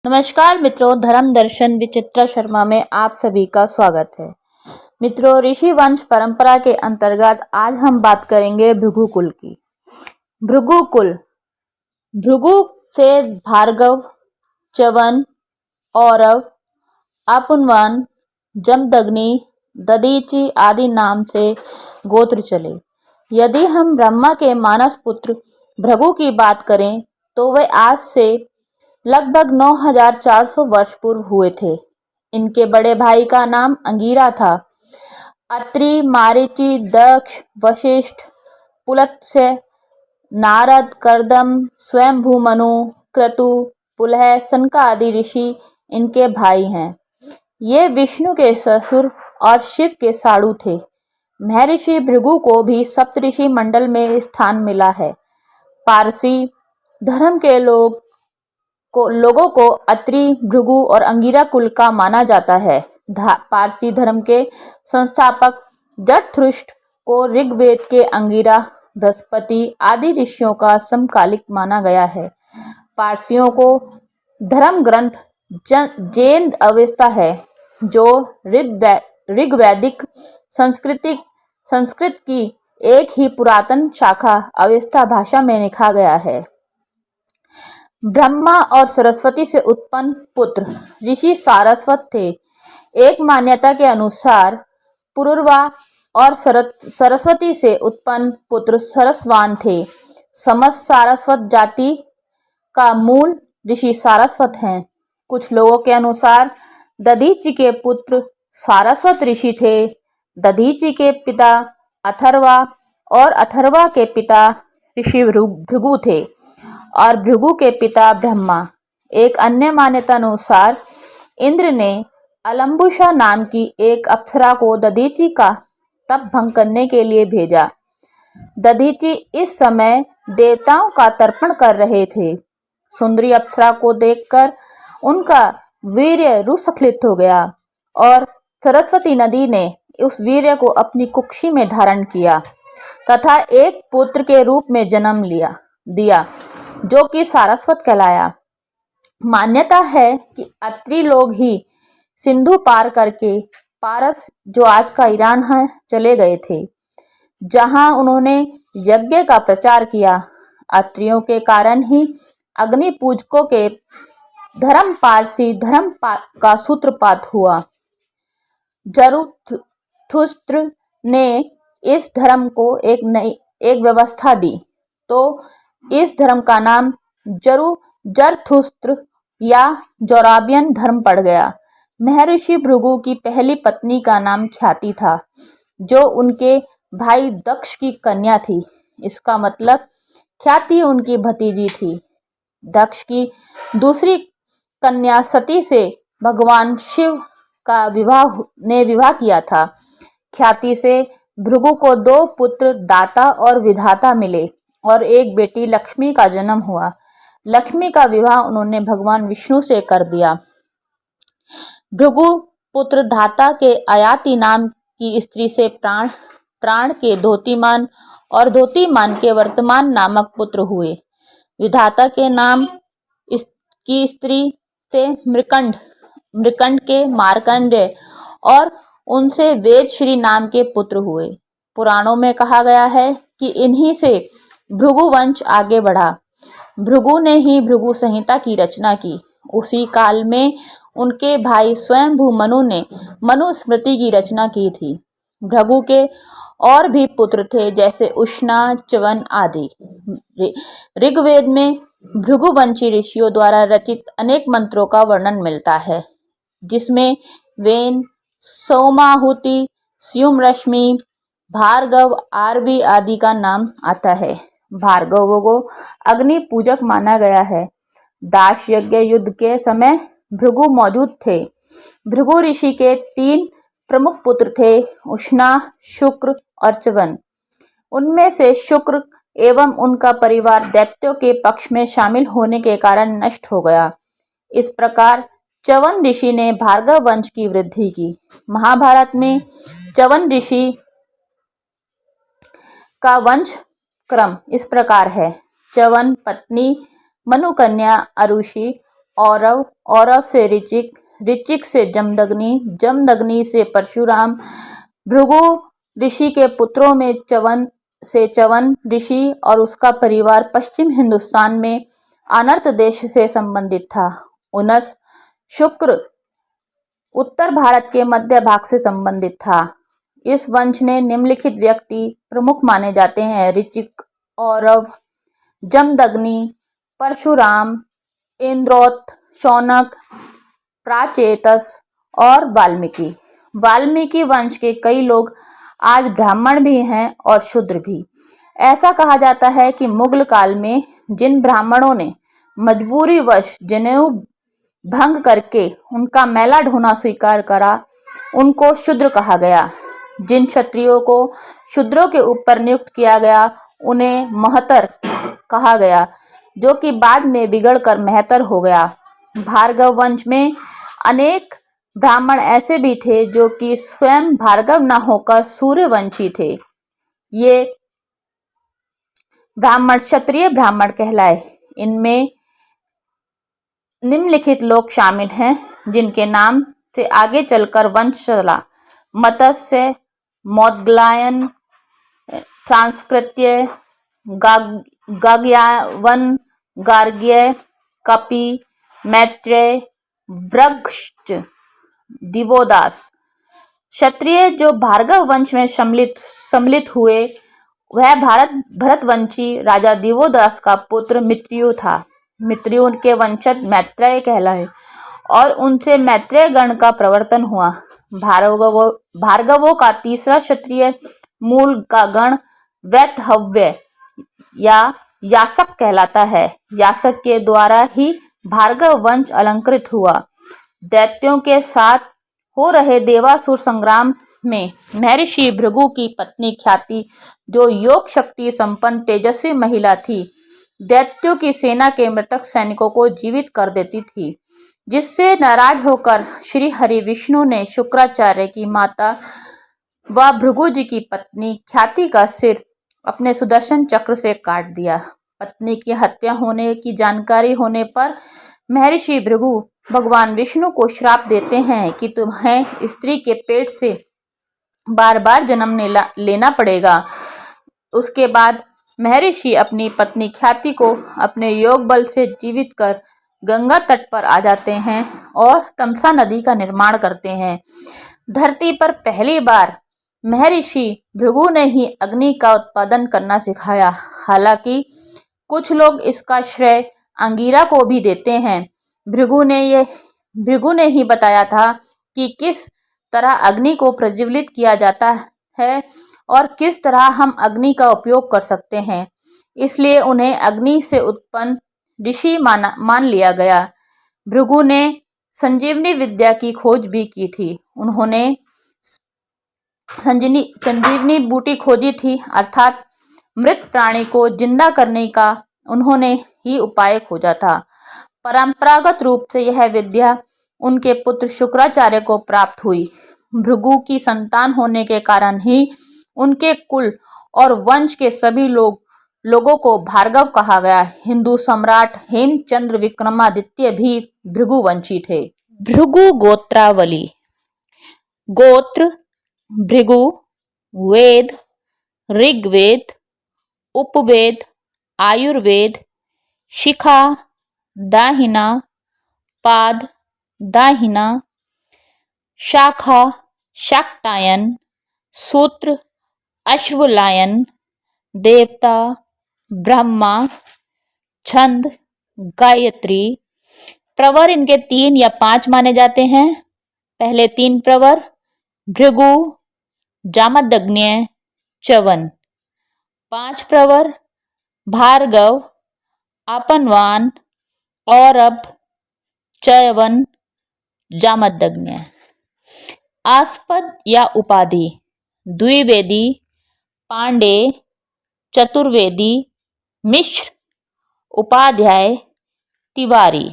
नमस्कार मित्रों, धर्म दर्शन विचित्रा शर्मा में आप सभी का स्वागत है। मित्रों, ऋषि वंश परंपरा के अंतर्गत आज हम बात करेंगे भृगुकुल की। भृगुकुल, भृगु से भार्गव, च्यवन, औरव, आपुनवन, जमदग्नि, दधीचि आदि नाम से गोत्र चले। यदि हम ब्रह्मा के मानस पुत्र भृगु की बात करें तो वे आज से लगभग 9400 वर्ष पूर्व हुए थे। इनके बड़े भाई का नाम अंगिरा था। अत्रि, मारीचि, दक्ष, वशिष्ठ, पुलत्स्य, नारद, कर्दम, स्वयंभू मनु, क्रतु, पुलह, सनका आदि ऋषि इनके भाई हैं। ये विष्णु के ससुर और शिव के साड़ू थे। महर्षि भृगु को भी सप्तऋषि मंडल में स्थान मिला है। पारसी धर्म के लोगों को अत्रि, भृगु और अंगिरा कुल का माना जाता है। पारसी धर्म के संस्थापक जरथुष्ट्र को ऋग्वेद के अंगिरा, बृहस्पति आदि ऋषियों का समकालिक माना गया है। पारसियों को धर्म ग्रंथ जैन अवेस्ता है, जो ऋग्वैदिक संस्कृत की एक ही पुरातन शाखा अवेस्ता भाषा में लिखा गया है। ब्रह्मा और सरस्वती से उत्पन्न पुत्र ऋषि सारस्वत थे। एक मान्यता के अनुसार पुरुरवा और सरस्वती से उत्पन्न पुत्र सरसवान थे। समस्त सारस्वत जाति का मूल ऋषि सारस्वत हैं। कुछ लोगों के अनुसार दधीचि के पुत्र सारस्वत ऋषि थे। दधीचि के पिता अथर्वा और अथर्वा के पिता ऋषि भृगु थे और भृगु के पिता ब्रह्मा। एक अन्य मान्यता अनुसार इंद्र ने अलम्बुशा नाम की एक अप्सरा को दधीचि का तप भंग करने के लिए भेजा। दधीचि इस समय देवताओं का तर्पण कर रहे थे। सुंदरी अप्सरा को देखकर उनका वीर्य रुसखलित हो गया और सरस्वती नदी ने उस वीर्य को अपनी कुक्षी में धारण किया तथा एक पुत्र के रूप में जन्म दिया, जो कि सारस्वत कहलाया। मान्यता है कि अत्रि लोग ही सिंधु पार करके पारस, जो आज का ईरान है, चले गए थे, जहां उन्होंने यज्ञ का प्रचार किया। अत्रियों के कारण ही अग्नि पूजकों के धर्म पारसी धर्म का सूत्रपात हुआ। जरथुस्त्र ने इस धर्म को एक व्यवस्था दी, तो इस धर्म का नाम जरथुस्त्र या जोराबियन धर्म पड़ गया। महर्षि भृगु की पहली पत्नी का नाम ख्याति था, जो उनके भाई दक्ष की कन्या थी। इसका मतलब ख्याति उनकी भतीजी थी। दक्ष की दूसरी कन्या सती से भगवान शिव का विवाह किया था। ख्याति से भृगु को 2 पुत्र दाता और विधाता मिले और एक बेटी लक्ष्मी का जन्म हुआ। लक्ष्मी का विवाह उन्होंने भगवान विष्णु से कर दिया। भृगु पुत्र धाता के अयाति नाम की स्त्री से प्राण के धोतिमान और धोतिमान के वर्तमान नामक पुत्र हुए। विधाता के नाम की स्त्री से मृकंड के मार्कंडेय और उनसे वेदश्री नाम के पुत्र हुए। पुराणों में कहा गया है कि इन्हीं से भृगु वंश आगे बढ़ा। भृगु ने ही भृगु संहिता की रचना की। उसी काल में उनके भाई स्वयंभू मनु ने मनुस्मृति की रचना की थी। भृगु के और भी पुत्र थे, जैसे उष्णा, च्यवन आदि। ऋग्वेद में भृगुवंशी ऋषियों द्वारा रचित अनेक मंत्रों का वर्णन मिलता है, जिसमें वेन, सोमाहुति, स्युमरश्मि, भार्गव, आरवी आदि का नाम आता है। भार्गव को अग्नि पूजक माना गया है। दाश यज्ञ युद्ध के समय भृगु मौजूद थे। भृगु ऋषि के 3 प्रमुख पुत्र थे, उष्णा, शुक्र और च्यवन। उनमें से शुक्र एवं उनका परिवार दैत्यों के पक्ष में शामिल होने के कारण नष्ट हो गया। इस प्रकार च्यवन ऋषि ने भार्गव वंश की वृद्धि की। महाभारत में च्यवन ऋषि का वंश क्रम इस प्रकार है: च्यवन पत्नी मनुकन्या अरुषि, औरव, औरव से ऋचिक, ऋचिक से जमदग्नि, जमदग्नि से परशुराम। भृगु ऋषि के पुत्रों में च्यवन ऋषि और उसका परिवार पश्चिम हिंदुस्तान में अनर्त देश से संबंधित था। उनस शुक्र उत्तर भारत के मध्य भाग से संबंधित था। इस वंश ने निम्नलिखित व्यक्ति प्रमुख माने जाते हैं: ऋचिक, औरव, जमदग्नि, परशुराम, इंद्रोत, शौनक, प्राचेतस और वाल्मीकि। वाल्मीकि वंश के कई लोग आज ब्राह्मण भी हैं और शूद्र भी। ऐसा कहा जाता है कि मुगल काल में जिन ब्राह्मणों ने मजबूरीवश जनेऊ भंग करके उनका मैला ढोना स्वीकार करा, उनको शूद्र कहा गया। जिन क्षत्रियों को शूद्रों के ऊपर नियुक्त किया गया, उन्हें महतर कहा गया, जो कि बाद में बिगड़कर मेहतर हो गया। भार्गव वंश में अनेक ब्राह्मण ऐसे भी थे जो कि स्वयं भार्गव न होकर सूर्यवंशी थे। ये ब्राह्मण क्षत्रिय ब्राह्मण कहलाए। इनमें निम्नलिखित लोग शामिल हैं जिनके नाम से आगे चलकर वंश चला: मत्स्य, मोदग्लायन, सांस्कृत्य, गाग्यावन, गार्ग्य, कपि, मैत्रेय, वृगश्च, दिवोदास। क्षत्रिय जो भार्गव वंश में सम्मिलित हुए, वह भरतवंशी राजा दिवोदास का पुत्र मित्रयु था। मित्रयु के वंशज मैत्रेय कहलाए और उनसे मैत्रेय गण का प्रवर्तन हुआ। भार्गवों का तीसरा क्षत्रिय मूल का गण वैतहव्य या यासक कहलाता है। यासक के द्वारा ही भार्गव वंश अलंकृत हुआ। दैत्यों के साथ हो रहे देवासुर संग्राम में महर्षि भृगु की पत्नी ख्याति, जो योग शक्ति संपन्न तेजस्वी महिला थी, दैत्यों की सेना के मृतक सैनिकों को जीवित कर देती थी, जिससे नाराज होकर श्री हरि विष्णु ने शुक्राचार्य की माता व भृगु जी की पत्नी ख्याति का सिर अपने सुदर्शन चक्र से काट दिया। पत्नी की हत्या होने की जानकारी होने पर महर्षि भृगु भगवान विष्णु को श्राप देते हैं कि तुम्हें स्त्री के पेट से बार बार जन्म लेना पड़ेगा। उसके बाद महर्षि अपनी पत्नी ख्याति को अपने योग बल से जीवित कर गंगा तट पर आ जाते हैं और तमसा नदी का निर्माण करते हैं। धरती पर पहली बार महर्षि भृगु ने ही अग्नि का उत्पादन करना सिखाया। हालांकि कुछ लोग इसका श्रेय अंगिरा को भी देते हैं। भृगु ने ही बताया था कि किस तरह अग्नि को प्रज्वलित किया जाता है और किस तरह हम अग्नि का उपयोग कर सकते हैं, इसलिए उन्हें अग्नि से उत्पन्न ऋषि मान लिया गया। भृगु ने संजीवनी विद्या की खोज भी की थी। उन्होंने संजीवनी बूटी खोजी थी, अर्थात मृत प्राणी को जिंदा करने का उन्होंने ही उपाय खोजा था। परंपरागत रूप से यह विद्या उनके पुत्र शुक्राचार्य को प्राप्त हुई। भृगु की संतान होने के कारण ही उनके कुल और वंश के सभी लोगों को भार्गव कहा गया। हिंदू सम्राट हेमचंद्र विक्रमादित्य भी भृगुवंशी थे। भृगु गोत्रावली: गोत्र भृगु, वेद ऋग्वेद, उपवेद आयुर्वेद, शिखा दाहिना, पाद दाहिना, शाखा शाक्टायन, सूत्र अश्वलायन, देवता ब्रह्मा, छंद गायत्री। प्रवर इनके 3 या 5 माने जाते हैं। पहले 3 प्रवर भृगु, जामदग्नि, च्यवन। 5 प्रवर भार्गव, आपनवान, औरभ, च्यवन, जामदग्नि। आस्पद या उपाधि द्विवेदी, पांडे, चतुर्वेदी, मिश्र, उपाध्याय, तिवारी।